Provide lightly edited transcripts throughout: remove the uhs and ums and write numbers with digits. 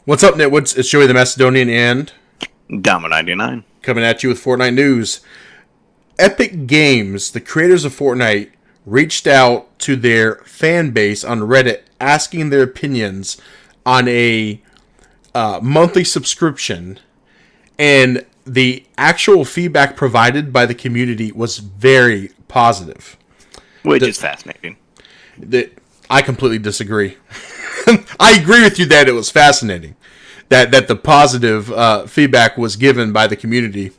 What's up, Nitwits? It's Joey the Macedonian and Dama 99. coming at you with Fortnite news. Epic Games, the creators of Fortnite, reached out to their fan base on Reddit asking their opinions on a monthly subscription, and the actual feedback provided by the community was very positive. Which is fascinating. I completely disagree. I agree with you that it was fascinating that the positive feedback was given by the community.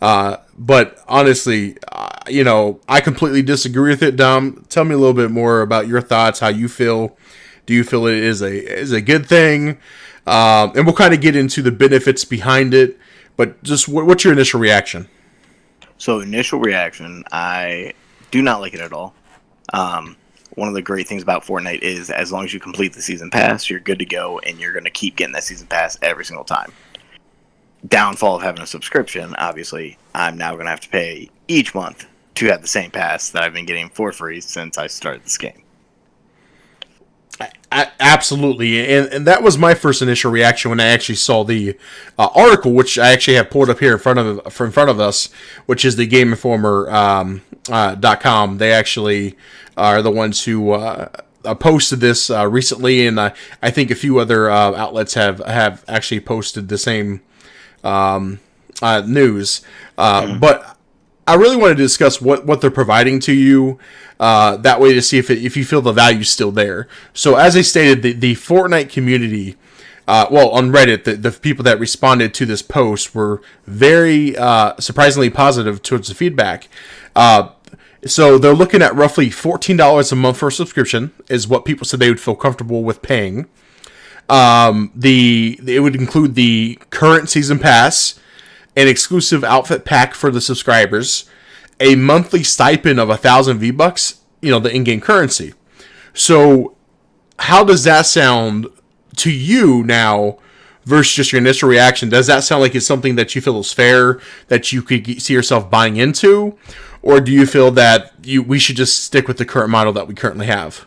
But honestly, I completely disagree with it. Dom, tell me a little bit more about your thoughts, how you feel. Do you feel it is a good thing? And we'll kind of get into the benefits behind it. But just what's your initial reaction? So, initial reaction, I do not like it at all. One of the great things about Fortnite is as long as you complete the season pass, you're good to go, and you're going to keep getting that season pass every single time. Downfall of having a subscription, obviously, I'm now going to have to pay each month to have the same pass that I've been getting for free since I started this game. Absolutely, and that was my first initial reaction when I actually saw the article, which I actually have pulled up here in front of us, which is the GameInformer.com. They actually are the ones who posted this recently, and I think a few other outlets have actually posted the same news. But I really wanted to discuss what they're providing to you. That way to see if you feel the value's still there. So as I stated, the Fortnite community, on Reddit, the people that responded to this post were very surprisingly positive towards the feedback. So they're looking at roughly $14 a month for a subscription is what people said they would feel comfortable with paying. It would include the current season pass, an exclusive outfit pack for the subscribers, a monthly stipend of 1,000 V-Bucks, the in-game currency. So how does that sound to you now versus just your initial reaction? Does that sound like it's something that you feel is fair, that you could see yourself buying into? Or do you feel that we should just stick with the current model that we currently have?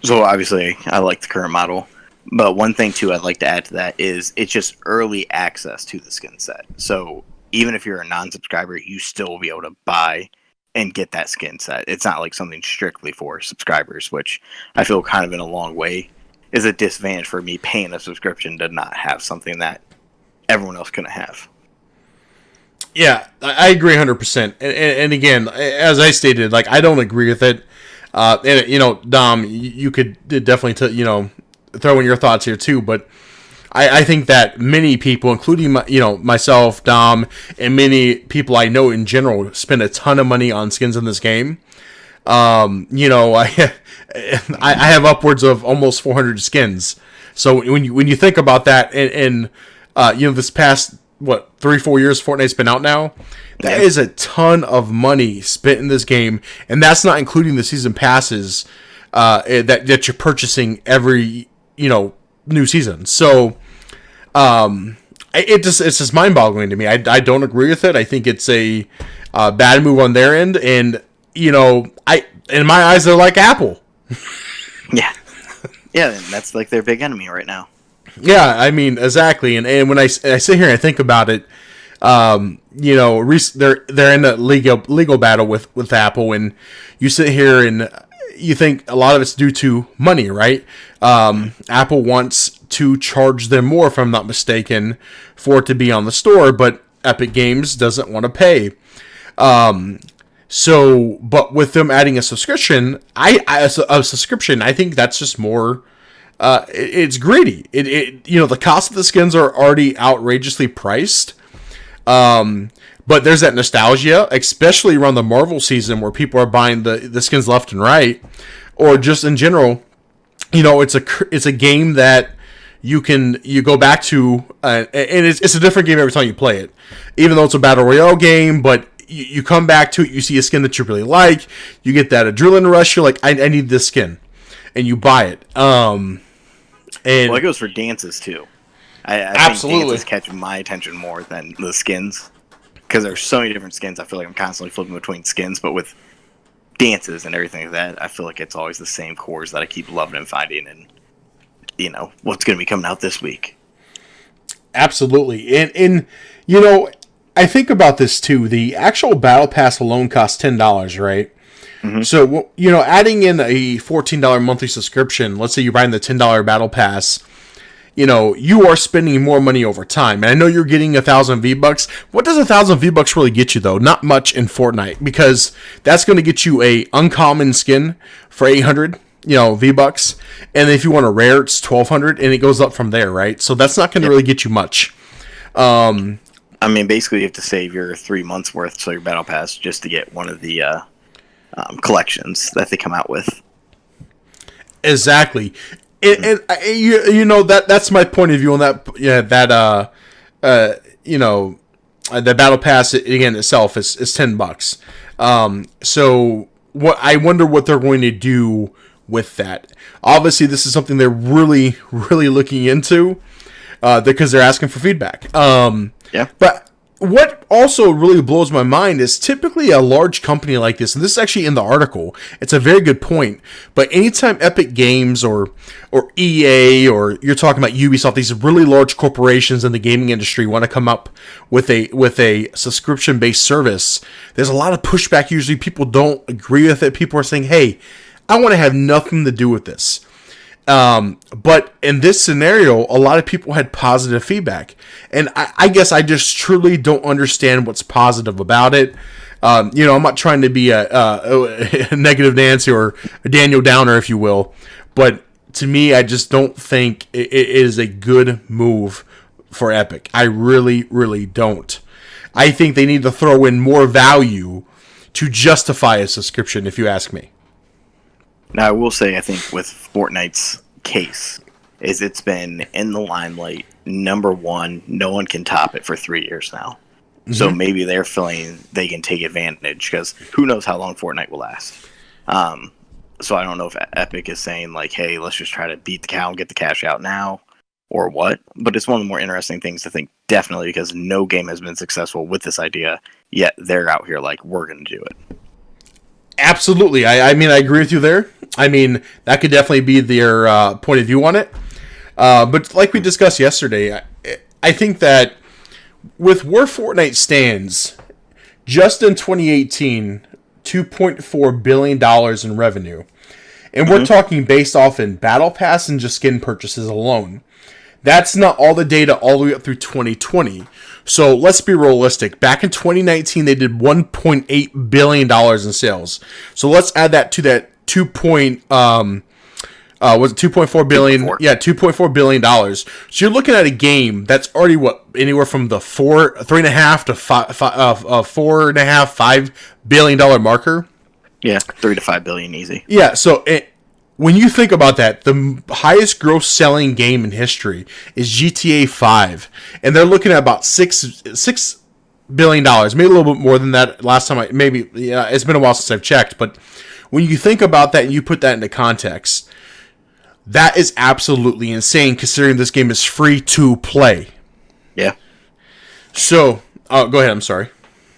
So obviously, I like the current model. But one thing, too, I'd like to add to that is it's just early access to the skin set. So even if you're a non-subscriber, you still will be able to buy and get that skin set. It's not like something strictly for subscribers, which I feel kind of in a long way is a disadvantage for me paying a subscription to not have something that everyone else couldn't have. Yeah, I agree 100%. And again, as I stated, I don't agree with it. And Dom, you could definitely throw in your thoughts here too. But I think that many people, including myself, Dom, and many people I know in general, spend a ton of money on skins in this game. I have upwards of almost 400 skins. So when you think about that, and this past 3-4 years Fortnite's been out now, that is a ton of money spent in this game, and that's not including the season passes that you're purchasing every new season. So it's just mind-boggling to me. I don't agree with it. I think it's a bad move on their end, and in my eyes they're like Apple. Yeah, and that's like their big enemy right now. Yeah, I mean, exactly. And when I sit here and I think about it, they're in a legal battle with Apple, and you sit here and you think a lot of it's due to money, right? Apple wants to charge them more, if I'm not mistaken, for it to be on the store, but Epic Games doesn't want to pay. But with them adding a subscription, I think that's just more. It's greedy. The cost of the skins are already outrageously priced. But there's that nostalgia, especially around the Marvel season where people are buying the skins left and right, or just in general. It's a game that you go back to, and it's a different game every time you play it. Even though it's a battle royale game, but you come back to it, you see a skin that you really like, you get that adrenaline rush. You're like, I need this skin, and you buy it. And it goes for dances too. I absolutely think dances catch my attention more than the skins, because there's so many different skins. I feel like I'm constantly flipping between skins, but with dances and everything like that, I feel like it's always the same cores that I keep loving and finding. And what's going to be coming out this week. Absolutely. And I think about this too. The actual battle pass alone costs $10, right? Mm-hmm. So, adding in a $14 monthly subscription, let's say you're buying the $10 battle pass, you are spending more money over time. And I know you're getting 1,000 V-Bucks. What does 1,000 V-Bucks really get you, though? Not much in Fortnite, because that's going to get you a uncommon skin for 800, V-Bucks. And if you want a rare, it's 1,200, and it goes up from there, right? So that's not going to really get you much. Basically, you have to save your 3 months worth, so your battle pass, just to get one of the collections that they come out with. Exactly. And that's my point of view on that. Yeah, the battle pass again itself is $10. So I wonder what they're going to do with that. Obviously, this is something they're really, really looking into because they're asking for feedback. Yeah. But what also really blows my mind is typically a large company like this, and this is actually in the article, it's a very good point, but anytime Epic Games or EA or you're talking about Ubisoft, these really large corporations in the gaming industry want to come up with a subscription-based service, there's a lot of pushback. Usually people don't agree with it. People are saying, hey, I want to have nothing to do with this. But in this scenario, a lot of people had positive feedback. And I guess I just truly don't understand what's positive about it. I'm not trying to be a negative Nancy or a Daniel Downer, if you will. But to me, I just don't think it is a good move for Epic. I really, really don't. I think they need to throw in more value to justify a subscription, if you ask me. Now, I will say, I think with Fortnite's case, is it's been in the limelight, number one, no one can top it for 3 years now. Mm-hmm. So maybe they're feeling they can take advantage, because who knows how long Fortnite will last. So I don't know if Epic is saying, like, hey, let's just try to beat the cow and get the cash out now, or what. But it's one of the more interesting things to think, definitely, because no game has been successful with this idea, yet they're out here like, we're going to do it. Absolutely. I agree with you there. That could definitely be their point of view on it. But like we discussed yesterday, I think that with where Fortnite stands, just in 2018, $2.4 billion in revenue. And we're talking based off in Battle Pass and just skin purchases alone. That's not all the data all the way up through 2020. So let's be realistic. Back in 2019, they did $1.8 billion in sales. So let's add that to that was it 2.4 billion? 2.4. Yeah, $2.4 billion. So you're looking at a game that's already anywhere from the $3.5 to $5 billion marker. Yeah, $3 to $5 billion easy. Yeah, so when you think about that, the highest gross selling game in history is GTA 5. And they're looking at about $6 billion, maybe a little bit more than that last time. It's been a while since I've checked. But when you think about that and you put that into context, that is absolutely insane considering this game is free to play. Yeah. So, go ahead. I'm sorry.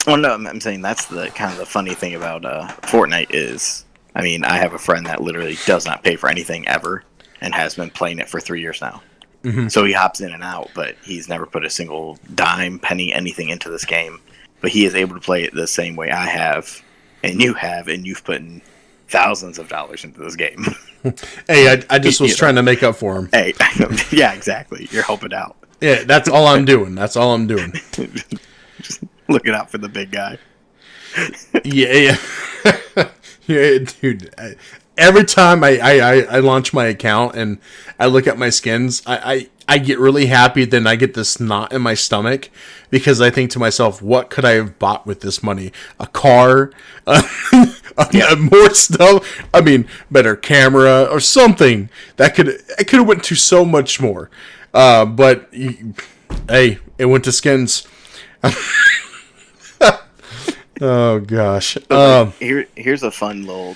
Well, no, I'm saying that's the kind of the funny thing about Fortnite is, I have a friend that literally does not pay for anything ever and has been playing it for 3 years now. Mm-hmm. So he hops in and out, but he's never put a single dime, penny, anything into this game. But he is able to play it the same way I have, and you have, and you've put in thousands of dollars into this game. Hey, I just was trying to make up for him. Hey, yeah, exactly. You're helping out. Yeah, that's all I'm doing. Just looking out for the big guy. Yeah. Yeah, dude. Every time I launch my account and I look at my skins, I get really happy. Then I get this knot in my stomach because I think to myself, what could I have bought with this money? A car, more stuff. Better camera or something that could have went to so much more. But hey, it went to skins. Oh gosh. Here's a fun little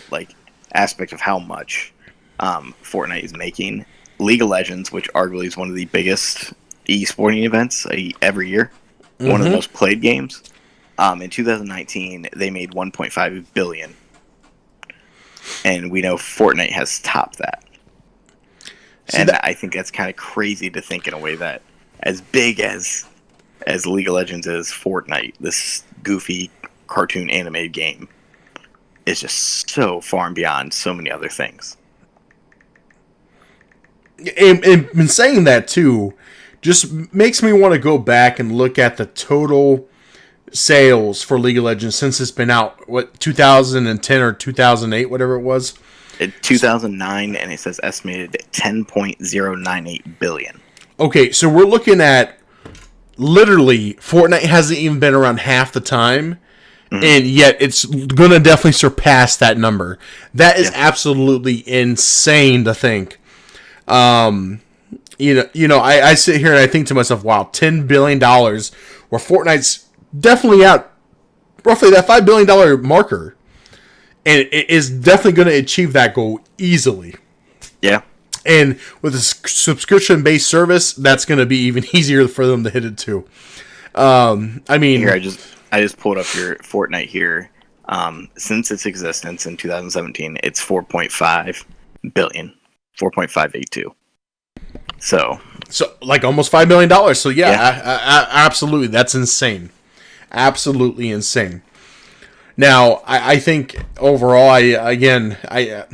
aspect of how much Fortnite is making. League of Legends, which arguably is one of the biggest e-sporting events every year, one of the most played games. In 2019, they made $1.5 billion, and we know Fortnite has topped that. I think that's kind of crazy to think in a way that as big as League of Legends is, Fortnite, this goofy cartoon animated game, is just so far and beyond so many other things. And saying that too just makes me want to go back and look at the total sales for League of Legends since it's been out, 2010 or 2008, whatever it was? 2009, and it says estimated 10.098 billion. Okay, so we're looking at literally Fortnite hasn't even been around half the time, and yet it's going to definitely surpass that number. That is absolutely insane to think. I sit here and I think to myself, wow, $10 billion, where Fortnite's definitely at roughly that $5 billion marker. And it is definitely going to achieve that goal easily. Yeah. And with a subscription-based service, that's going to be even easier for them to hit it too. Here, I just pulled up your Fortnite here. Since its existence in 2017, it's 4.5 billion, 4.582. So like almost $5 million. So yeah. Absolutely, that's insane. Absolutely insane. Now, I think overall, I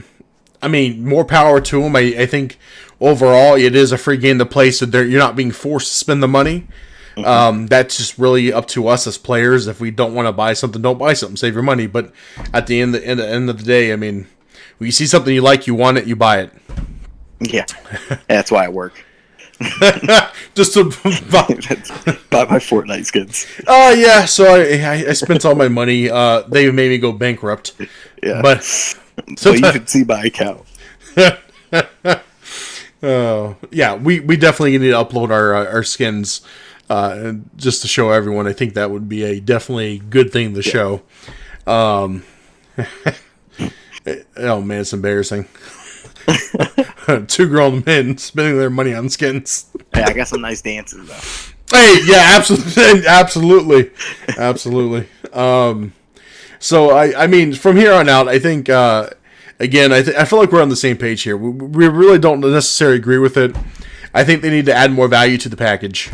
mean, more power to them. I think overall, it is a free game to play, so you're not being forced to spend the money. That's just really up to us as players. If we don't want to buy something, don't buy something. Save your money. But at the end of the day, I mean, when you see something you like, you want it, you buy it. Yeah, that's why I work. Just to buy my Fortnite skins. Oh yeah, so I spent all my money. They made me go bankrupt. Yeah, but so you should see my account. Oh yeah, we definitely need to upload our skins just to show everyone. I think that would be a definitely good thing to show. Oh man, it's embarrassing. Two grown men spending their money on skins. Hey, I got some nice dances though. Hey, yeah, absolutely. So I mean, from here on out, I think again, I feel like we're on the same page here. We really don't necessarily agree with it. I think they need to add more value to the package.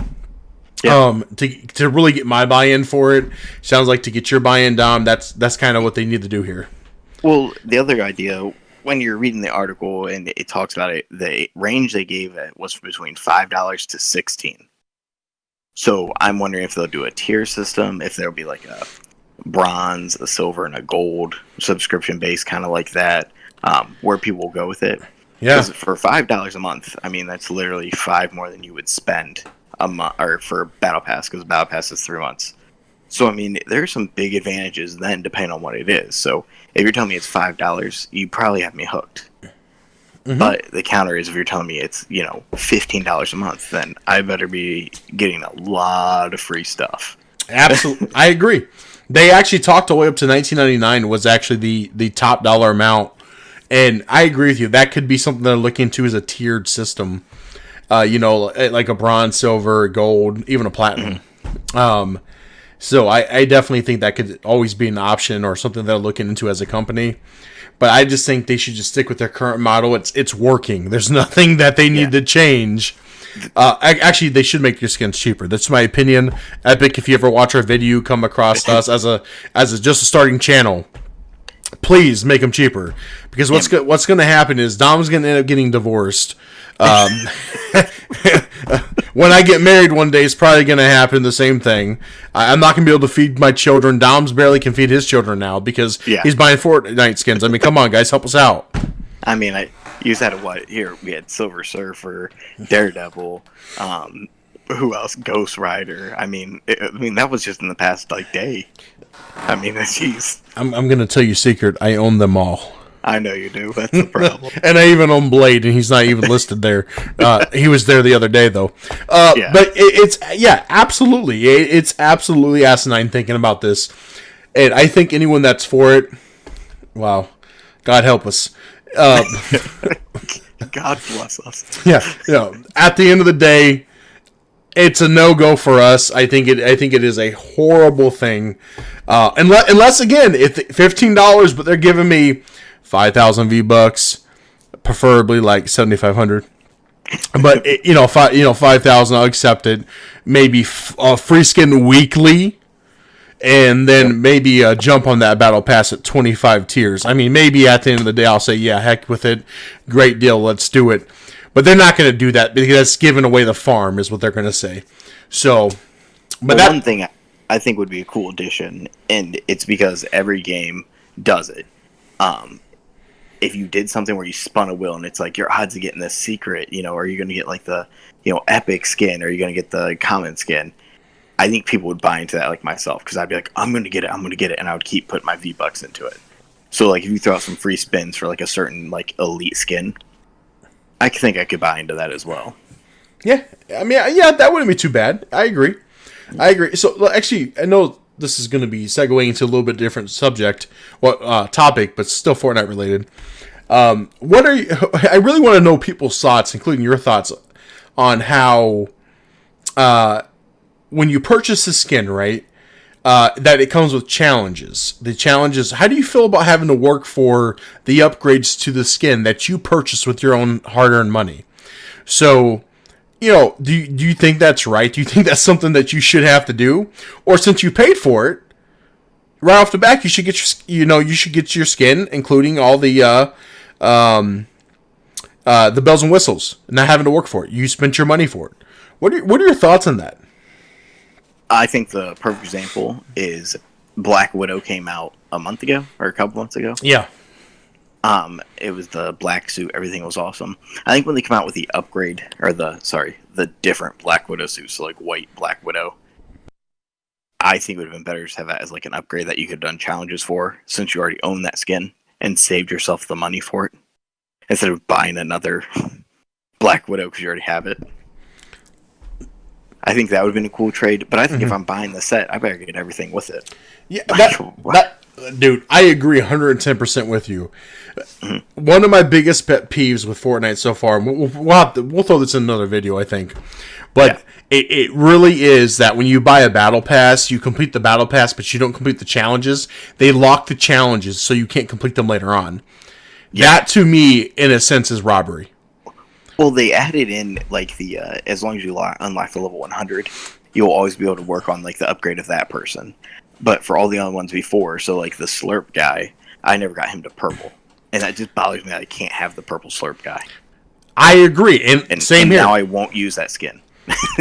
Yeah. To really get my buy-in for it. Sounds like to get your buy-in, Dom. That's kind of what they need to do here. Well, the other idea, when you're reading the article and it talks about it, the range they gave it was between $5 to $16. So I'm wondering if they'll do a tier system, if there'll be like a bronze, a silver, and a gold subscription base, kind of like that, where people will go with it. Yeah. Because for $5 a month, I mean, that's literally $5 more than you would spend a month or for Battle Pass, because Battle Pass is 3 months. So I mean, there's some big advantages then, depending on what it is. So if you're telling me it's $5, you probably have me hooked. Mm-hmm. But the counter is, if you're telling me it's, $15 a month, then I better be getting a lot of free stuff. Absolutely, I agree. They actually talked all the way up to $19.99 was actually the top dollar amount, and I agree with you. That could be something they're looking into as a tiered system. Like a bronze, silver, gold, even a platinum. Mm-hmm. So I definitely think that could always be an option or something they're looking into as a company. But I just think they should just stick with their current model. It's working. There's nothing that they need to change. Actually, they should make your skins cheaper. That's my opinion. Epic, if you ever watch our video, come across us as just a starting channel, please make them cheaper. Because what's going to happen is Dom's going to end up getting divorced. When I get married one day, it's probably going to happen the same thing. I'm not going to be able to feed my children. Dom's barely can feed his children now because he's buying Fortnite skins. I mean, come on, guys, help us out. I mean, you said what? Here, we had Silver Surfer, Daredevil, who else? Ghost Rider. I mean, that was just in the past, day. I mean, jeez. I'm going to tell you a secret. I own them all. I know you do. That's the problem. And I even own Blade, and he's not even listed there. He was there the other day, though. But it's absolutely. It's absolutely asinine thinking about this. And I think anyone that's for it, wow, God help us. God bless us. Yeah. At the end of the day, it's a no-go for us. I think it is a horrible thing. Unless again, if $15, but they're giving me 5,000 V-Bucks, preferably like 7,500. But you know, 5,000, I'll accept it. Maybe a free skin weekly, and then maybe a jump on that battle pass at 25 tiers. I mean, maybe at the end of the day, I'll say, yeah, heck with it, great deal, let's do it. But they're not going to do that because that's giving away the farm, is what they're going to say. So, but one thing I think would be a cool addition, and it's because every game does it. If you did something where you spun a wheel and it's like your odds of getting this secret, you know, are you going to get like the, you know, epic skin, or are you going to get the common skin? I think people would buy into that, like myself, because I'd be like, I'm going to get it, and I would keep putting my V-Bucks into it. So, like, if you throw out some free spins for, like, a certain, like, elite skin, I think I could buy into that as well. Yeah, I mean, yeah, that wouldn't be too bad. I agree. So, actually, I know this is going to be segueing into a little bit different subject, topic, but still Fortnite related. What are you? I really want to know people's thoughts, including your thoughts, on how, when you purchase a skin, right, that it comes with challenges. The challenges. How do you feel about having to work for the upgrades to the skin that you purchased with your own hard-earned money? So, you know, do you think that's right? Do you think that's something that you should have to do, or since you paid for it, right off the back, you should get your skin, including all the bells and whistles, not having to work for it. You spent your money for it. What are your thoughts on that? I think the perfect example is Black Widow came out a month ago, or a couple months ago. Yeah. It was the black suit. Everything was awesome. I think when they come out with the upgrade, or the different Black Widow suits, so like white Black Widow, I think it would have been better to have that as like an upgrade that you could have done challenges for, since you already own that skin and saved yourself the money for it, instead of buying another Black Widow because you already have it. I think that would have been a cool trade, but I think if I'm buying the set, I better get everything with it. Yeah, dude, I agree 110% with you. One of my biggest pet peeves with Fortnite so far, and we'll throw this in another video, I think, but it really is that when you buy a battle pass, you complete the battle pass, but you don't complete the challenges. They lock the challenges so you can't complete them later on. Yeah. That, to me, in a sense, is robbery. Well, they added in, like, the as long as you unlock the level 100, you'll always be able to work on, like, the upgrade of that person. But for all the other ones before, so, like, the Slurp guy, I never got him to purple. And that just bothers me that I can't have the purple Slurp guy. I agree. And same here. Now I won't use that skin.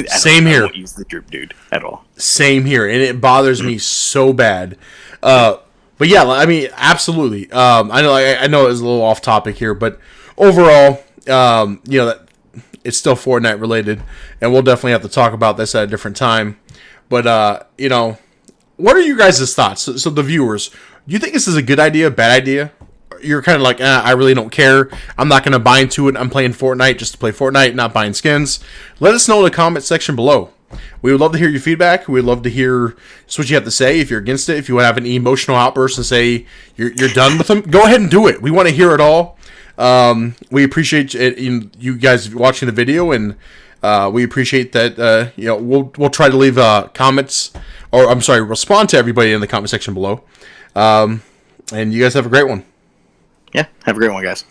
Same here. I won't use the Droop Dude at all. Same here. And it bothers me so bad. But yeah, I mean, absolutely. I know it was a little off topic here, but overall, that it's still Fortnite related, and we'll definitely have to talk about this at a different time. But what are you guys' thoughts? So the viewers, do you think this is a good idea, bad idea? You're kind of like, I really don't care. I'm not going to buy into it. I'm playing Fortnite just to play Fortnite, not buying skins. Let us know in the comment section below. We would love to hear your feedback. We'd love to hear just what you have to say. If you're against it, if you want to have an emotional outburst and say you're done with them, go ahead and do it. We want to hear it all. We appreciate you guys watching the video, and we appreciate that. We'll try to leave comments, or respond to everybody in the comment section below. And you guys have a great one. Yeah, have a great one, guys.